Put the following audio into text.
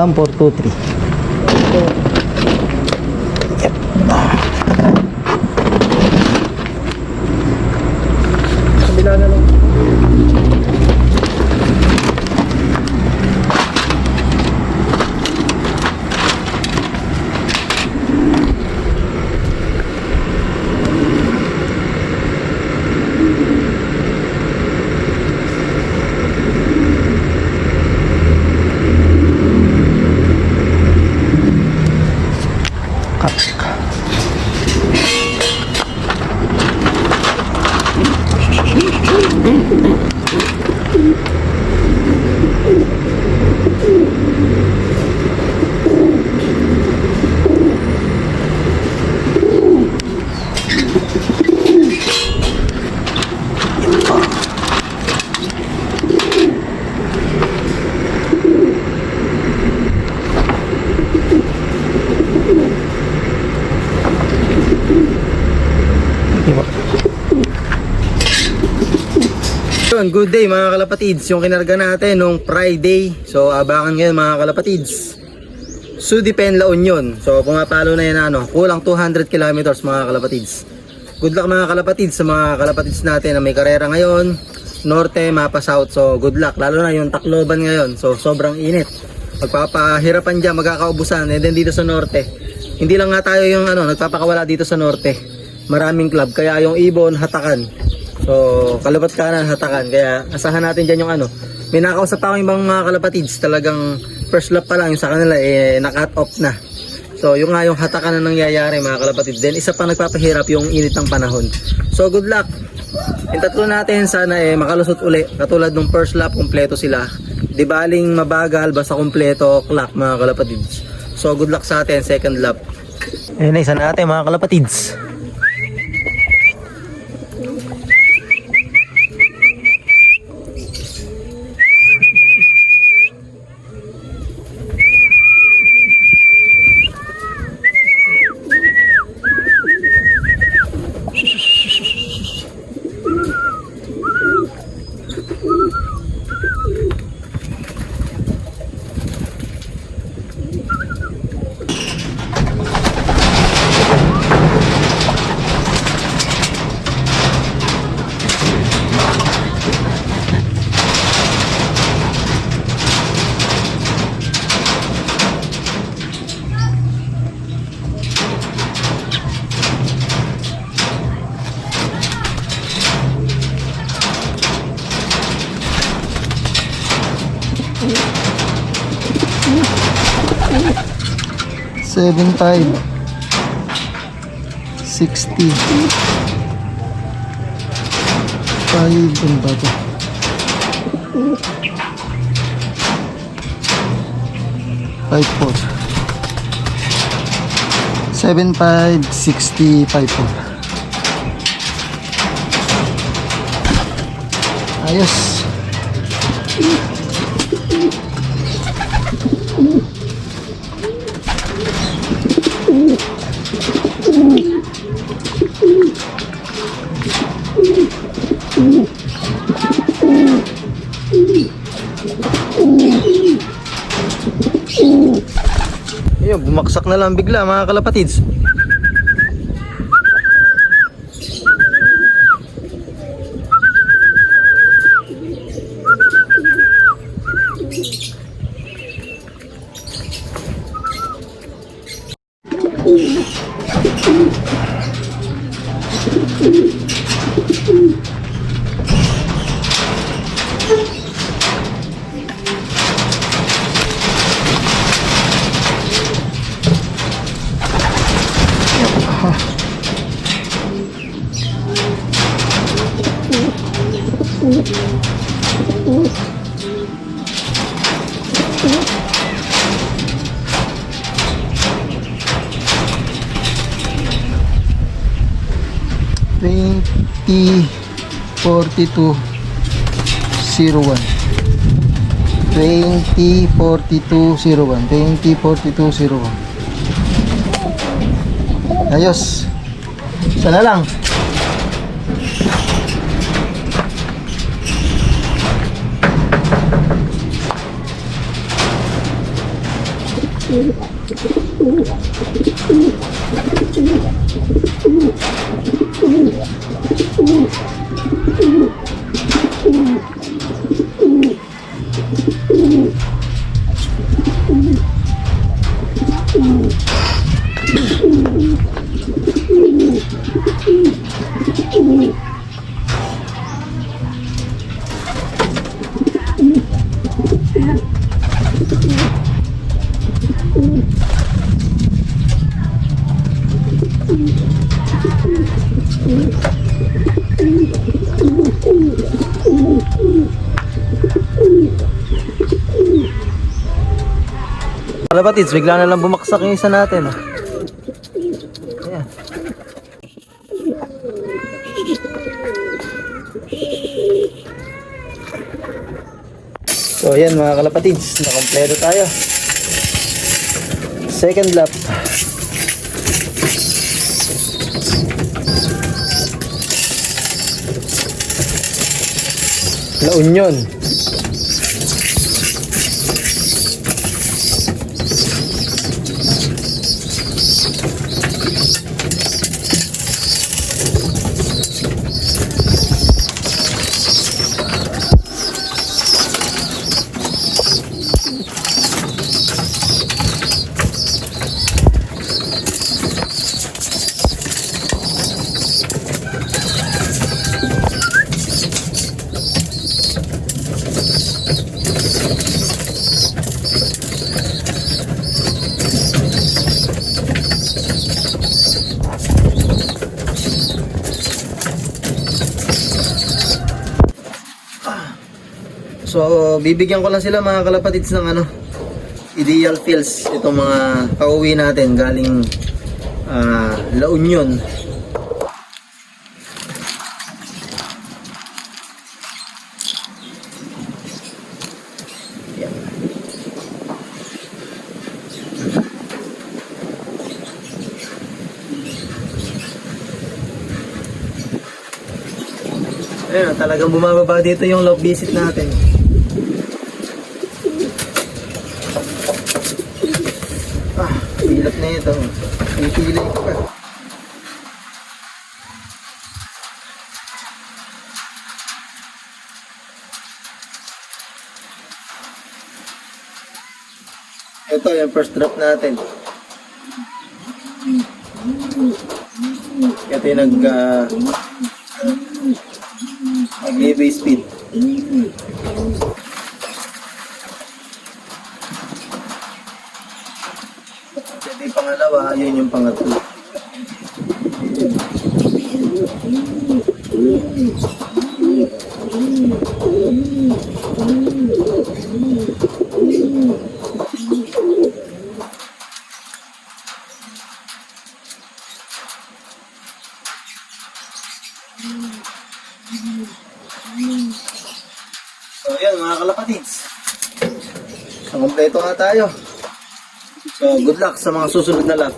ma'am, 423. Yep. Kabila na lang. Good day mga kalapatids, yung kinarga natin nung Friday. So abangan ngayon mga kalapatids, Sudipen, La Union. So pumapalo na yan, kulang 200 kilometers mga kalapatids. Good luck mga kalapatids sa mga kalapatids natin na may karera ngayon, norte, mapa south. So good luck, lalo na yung Tacloban ngayon. So sobrang init, magpapahirapan dyan, magkakaubusan. And then dito sa norte, hindi lang nga tayo yung nagpapakawala dito sa norte, maraming club, kaya yung ibon, hatakan. So, kalabat kanan, hatakan. Kaya, asahan natin dyan yung may nakausap pa akong ibang mga kalapatids. Talagang first lap pa lang yung sa kanila, na-cut off na. So, yung nga yung hatakan na nangyayari mga kalapatids. Then, isa pa nagpapahirap yung init ng panahon. So, good luck. Yung tatlo natin, sana makalusot uli. Katulad nung first lap, kumpleto sila. Di baling mabagal, basta kumpleto, clock mga kalapatids. So, good luck sa atin, second lap. Ayun na, isa natin mga kalapatids. Seven 5 60 5 ang bago 5 4 7 5 60 5 4. Ayos. Ayun, bumaksak na lang bigla mga kalapatids. Twenty 42 01 20 42 01 20 42 01. Ayos. Sana lang. Kalapatids, bigla na lang bumaksak yung isa natin. Ayan. So ayan mga kalapatids, nakompleto tayo. Second lap. La Union. So, bibigyan ko lang sila mga kalapatids ng ideal feels itong mga pauwi natin galing La Union. Yan. Ayun, talagang bumababa dito yung love visit natin. Hilap na ito. Pipili ko pa. Ito yung first drop natin. Ito yung nag-heavy speed. Ito yung pangalawa, yun yung pangatlo. So yan mga kalapatids, ang kompleto nga tayo. So good luck sa mga susunod na lap.